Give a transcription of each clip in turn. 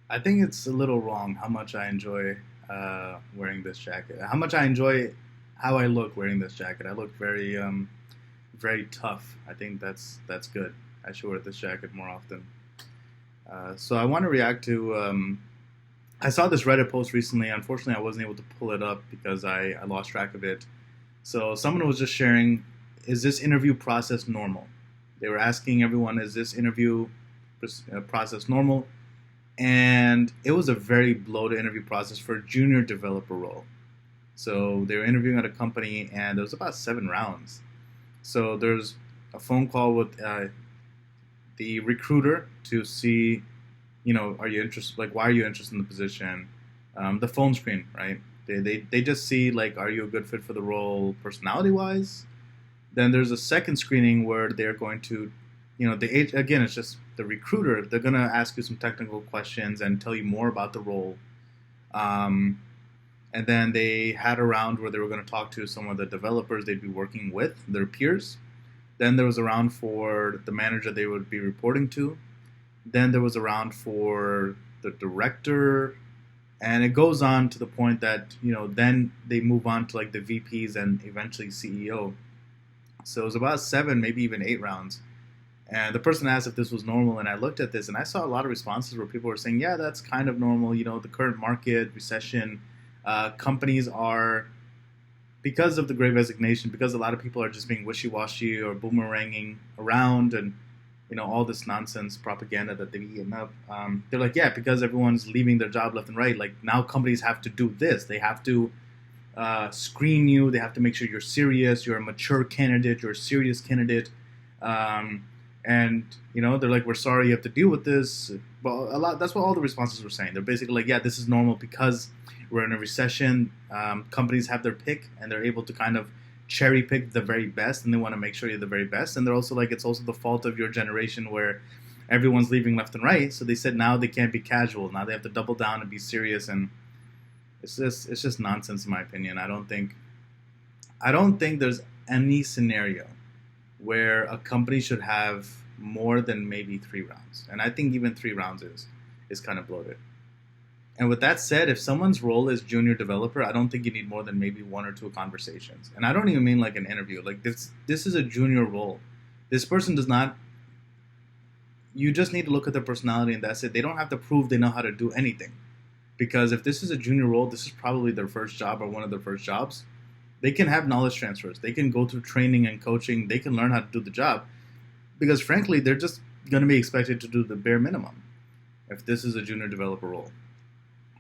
I think it's a little wrong how much I enjoy wearing this jacket. How much I enjoy how I look wearing this jacket. I look very tough. I think that's good. I should wear this jacket more often. So I want to react to. I saw this Reddit post recently. Unfortunately, I wasn't able to pull it up because I lost track of it. So someone was just sharing, is this interview process normal? They were asking everyone, is this interview process normal? And it was a very bloated interview process for a junior developer role. So they were interviewing at a company, and there was about 7 rounds. So there's a phone call with the recruiter to see, are you interested? Like, why are you interested in the position? The phone screen, right? They just see like, are you a good fit for the role, personality wise? Then there's a second screening where they're going to, again, it's just the recruiter. They're going to ask you some technical questions and tell you more about the role. Um, and then they had a round where they were going to talk to some of the developers they'd be working with, their peers. Then there was a round for the manager they would be reporting to. Then there was a round for the director. And it goes on to the point that, then they move on to like the VPs and eventually CEO. So it was about 7, maybe even 8 rounds. And the person asked if this was normal, and I looked at this, and I saw a lot of responses where people were saying, "Yeah, that's kind of normal." The current market recession, companies are, because of the Great Resignation, because a lot of people are just being wishy-washy or boomeranging around, and all this nonsense propaganda that they've eaten up. They're like, "Yeah, because everyone's leaving their job left and right. Like now, companies have to do this. They have to screen you. They have to make sure you're serious. You're a mature candidate. You're a serious candidate." And they're like, "We're sorry you have to deal with this." Well, a lot. That's what all the responses were saying. They're basically like, "Yeah, this is normal because we're in a recession. Companies have their pick, and they're able to kind of cherry pick the very best, and they want to make sure you're the very best." And they're also like, "It's also the fault of your generation where everyone's leaving left and right." So they said now they can't be casual. Now they have to double down and be serious. And it's just nonsense in my opinion. I don't think there's any scenario where a company should have more than maybe 3 rounds. And I think even 3 rounds is kind of bloated. And with that said, if someone's role is junior developer, I don't think you need more than maybe 1 or 2 conversations. And I don't even mean like an interview. Like this is a junior role. This person does not. You just need to look at their personality, and that's it. They don't have to prove they know how to do anything. Because if this is a junior role, this is probably their first job or one of their first jobs. They can have knowledge transfers. They can go through training and coaching. They can learn how to do the job. Because frankly, they're just going to be expected to do the bare minimum if this is a junior developer role.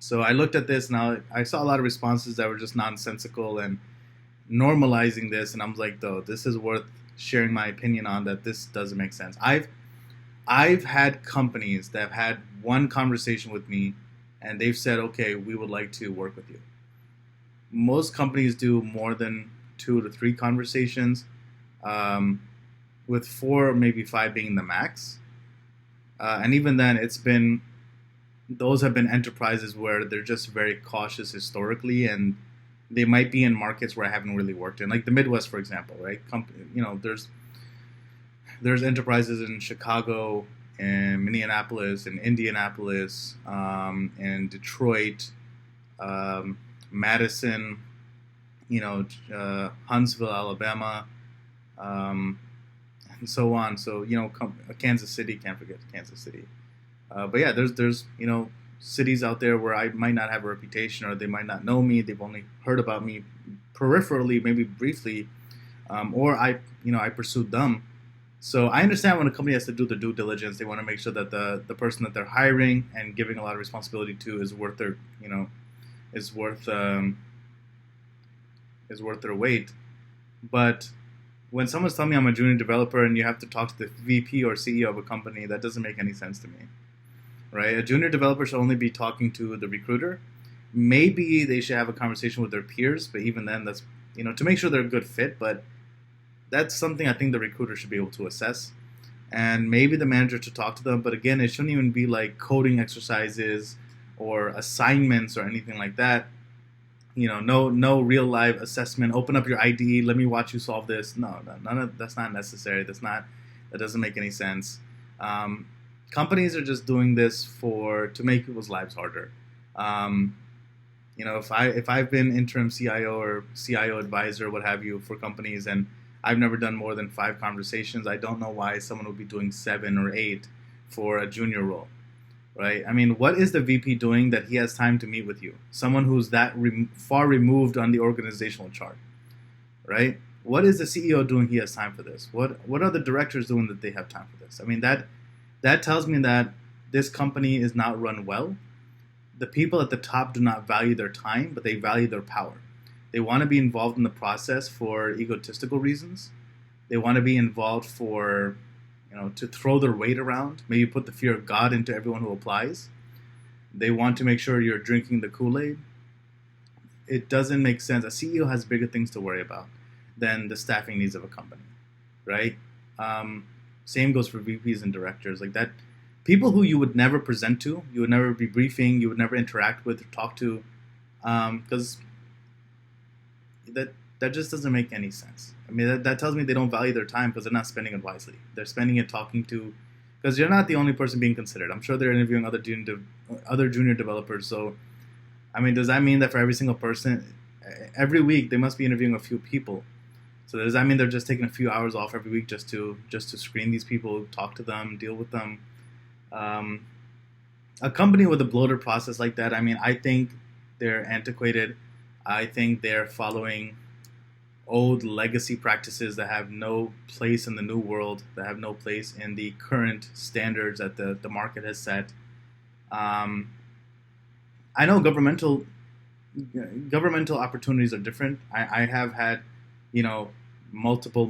So I looked at this, and I saw a lot of responses that were just nonsensical and normalizing this, and I'm like, though, this is worth sharing my opinion on, that this doesn't make sense. I've had companies that have had one conversation with me, and they've said, okay, we would like to work with you. Most companies do more than 2 to 3 conversations, with 4, maybe 5 being the max. And even then, those have been enterprises where they're just very cautious historically, and they might be in markets where I haven't really worked in, like the Midwest, for example, right? There's enterprises in Chicago and Minneapolis and Indianapolis, and Detroit, Madison, Huntsville, Alabama, and so on. So Kansas City, can't forget Kansas City. But yeah, there's cities out there where I might not have a reputation, or they might not know me. They've only heard about me peripherally, maybe briefly, or I pursued them. So I understand when a company has to do the due diligence, they want to make sure that the person that they're hiring and giving a lot of responsibility to is worth their is worth is worth their weight. But when someone's telling me I'm a junior developer and you have to talk to the VP or CEO of a company, that doesn't make any sense to me, right? A junior developer should only be talking to the recruiter. Maybe they should have a conversation with their peers, but even then, that's to make sure they're a good fit. But that's something I think the recruiter should be able to assess, and maybe the manager to talk to them. But again, it shouldn't even be like coding exercises or assignments or anything like that. No real live assessment. Open up your IDE. Let me watch you solve this. No, none of that's not necessary. That doesn't make any sense. companies are just doing this to make people's lives harder. Um, if I've been interim CIO or CIO advisor, what have you, for companies, and I've never done more than 5 conversations, I don't know why someone would be doing 7 or 8 for a junior role, right? I mean, what is the VP doing that he has time to meet with you? Someone who's that far removed on the organizational chart, right? What is the CEO doing? He has time for this. What are the directors doing that they have time for this? I mean, that tells me that this company is not run well. The people at the top do not value their time, but they value their power. They want to be involved in the process for egotistical reasons. They want to be involved for, to throw their weight around, maybe put the fear of God into everyone who applies. They want to make sure you're drinking the Kool-Aid. It doesn't make sense. A CEO has bigger things to worry about than the staffing needs of a company, right? Same goes for VPs and directors. Like that, people who you would never present to, you would never be briefing, you would never interact with or talk to, because that just doesn't make any sense. I mean, that tells me they don't value their time because they're not spending it wisely. They're spending it talking to, because you're not the only person being considered. I'm sure they're interviewing other junior developers. So, I mean, does that mean that for every single person, every week they must be interviewing a few people? So does that mean they're just taking a few hours off every week just to screen these people, talk to them, deal with them? A company with a bloated process like that, I mean, I think they're antiquated. I think they're following old legacy practices that have no place in the new world, that have no place in the current standards that the market has set. I know governmental opportunities are different. I have had, multiple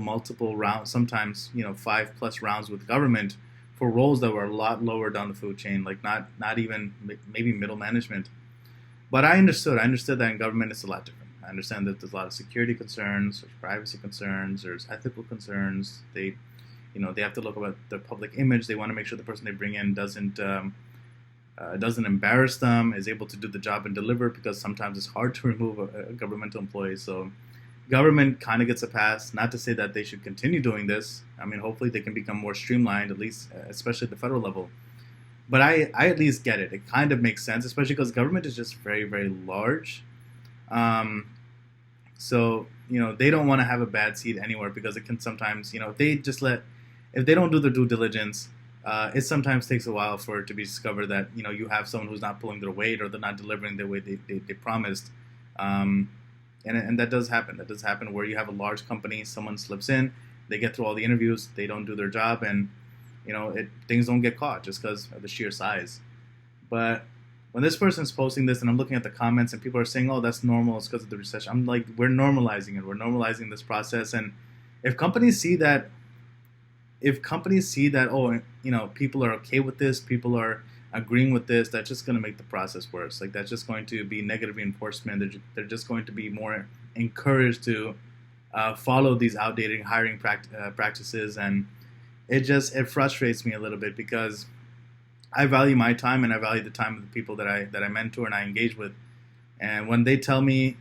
rounds, sometimes 5+ rounds with government for roles that were a lot lower down the food chain, like not even maybe middle management. But I understood that in government it's a lot different. I understand that there's a lot of security concerns, there's privacy concerns, there's ethical concerns. They have to look about their public image. They want to make sure the person they bring in doesn't embarrass them, is able to do the job and deliver, because sometimes it's hard to remove a governmental employee. So government kind of gets a pass. Not to say that they should continue doing this. I mean, hopefully they can become more streamlined, at least, especially at the federal level. But I at least get it. It kind of makes sense, especially because government is just very, very large. So, they don't want to have a bad seat anywhere, because it can sometimes, if they don't do their due diligence, it sometimes takes a while for it to be discovered that, you have someone who's not pulling their weight, or they're not delivering the way they promised. And that does happen. That does happen where you have a large company, someone slips in, they get through all the interviews, they don't do their job, and things don't get caught just because of the sheer size. But when this person's posting this and I'm looking at the comments and people are saying, oh, that's normal, it's because of the recession, I'm like, we're normalizing it. We're normalizing this process. And if companies see that, oh, people are okay with this, people are agreeing with this, that's just going to make the process worse. Like, that's just going to be negative reinforcement. They're just going to be more encouraged to follow these outdated hiring practices. And it frustrates me a little bit, because I value my time and I value the time of the people that I mentor and I engage with. And when they tell me,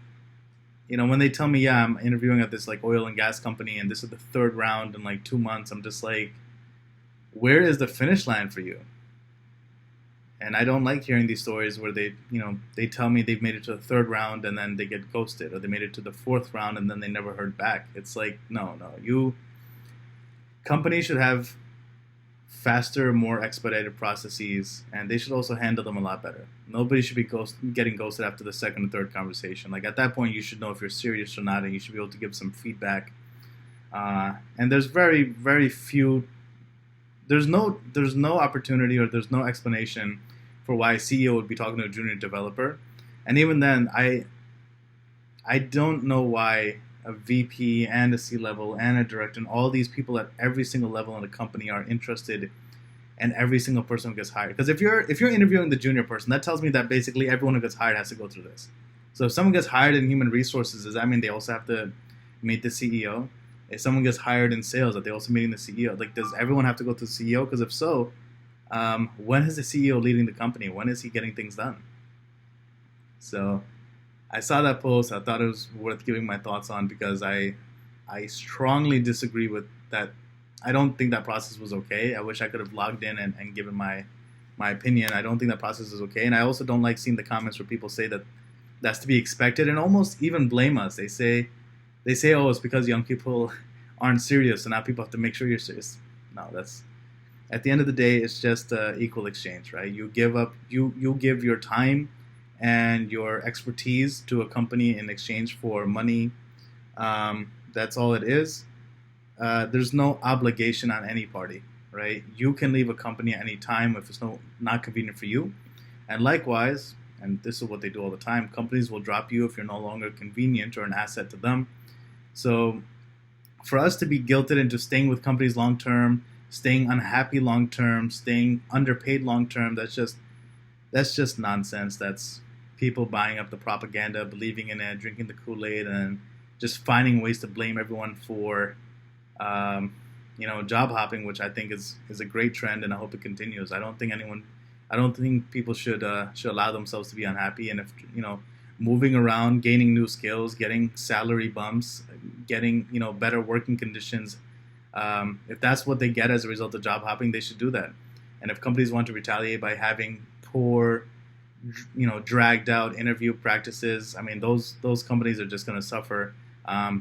yeah, I'm interviewing at this like oil and gas company and this is the 3rd round in like 2 months, I'm just like, where is the finish line for you? And I don't like hearing these stories where they tell me they've made it to the 3rd round and then they get ghosted, or they made it to the 4th round and then they never heard back. It's like, no, companies should have faster, more expedited processes, and they should also handle them a lot better. Nobody should be getting ghosted after the 2nd or 3rd conversation. Like, at that point, you should know if you're serious or not, and you should be able to give some feedback. And there's very, very few. There's no opportunity, or there's no explanation for why a CEO would be talking to a junior developer. And even then, I don't know why a VP and a C-level and a director and all these people at every single level in the company are interested in every single person who gets hired. Because if you're interviewing the junior person, that tells me that basically everyone who gets hired has to go through this. So if someone gets hired in human resources, does that mean they also have to meet the CEO? If someone gets hired in sales, are they also meeting the CEO? Like, does everyone have to go to the CEO? Because if so, when is the CEO leading the company? When is he getting things done? So I saw that post. I thought it was worth giving my thoughts on, because I strongly disagree with that I don't think that process was okay. I wish I could have logged in and given my opinion. I don't think that process is okay, and I also don't like seeing the comments where people say that that's to be expected and almost even blame us. They say, oh, it's because young people aren't serious, so now people have to make sure you're serious. No, that's at the end of the day, it's just equal exchange, right? You give your time and your expertise to a company in exchange for money. That's all it is. There's no obligation on any party, right? You can leave a company at any time if it's not convenient for you. And likewise, and this is what they do all the time, companies will drop you if you're no longer convenient or an asset to them. So for us to be guilted into staying with companies long term, staying unhappy long term, staying underpaid long term, that's just nonsense. That's people buying up the propaganda, believing in it, drinking the Kool-Aid, and just finding ways to blame everyone for job hopping, which I think is a great trend, and I hope it continues. I don't think people should allow themselves to be unhappy, and if moving around, gaining new skills, getting salary bumps, getting better working conditions. If that's what they get as a result of job hopping, they should do that. And if companies want to retaliate by having poor, dragged out interview practices, I mean, those companies are just going to suffer.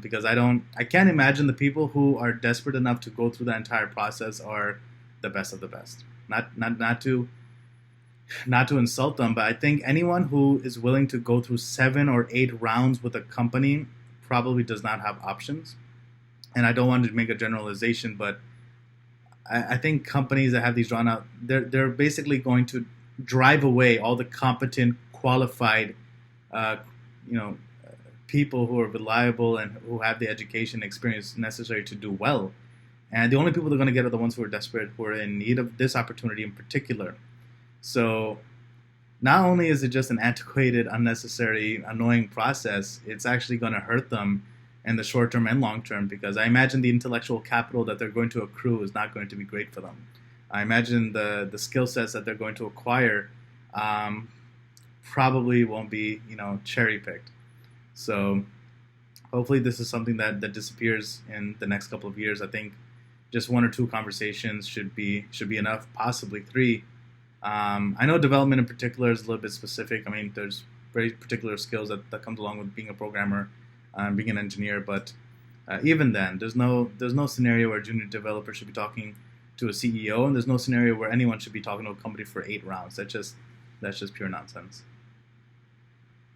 Because I can't imagine the people who are desperate enough to go through that entire process are the best of the best. Not to insult them, but I think anyone who is willing to go through 7 or 8 rounds with a company probably does not have options. And I don't want to make a generalization, but I think companies that have these drawn out, they're basically going to drive away all the competent, qualified, people who are reliable and who have the education experience necessary to do well. And the only people they're going to get are the ones who are desperate, who are in need of this opportunity in particular. So not only is it just an antiquated, unnecessary, annoying process, it's actually going to hurt them in the short term and long term, because I imagine the intellectual capital that they're going to accrue is not going to be great for them. I imagine the skill sets that they're going to acquire probably won't be cherry picked. So hopefully this is something that disappears in the next couple of years. I think just 1 or 2 conversations should be enough, possibly 3. I know development in particular is a little bit specific. I mean, there's very particular skills that comes along with being a programmer, being an engineer. But even then, there's no scenario where a junior developer should be talking to a CEO, and there's no scenario where anyone should be talking to a company for 8 rounds. That's just pure nonsense.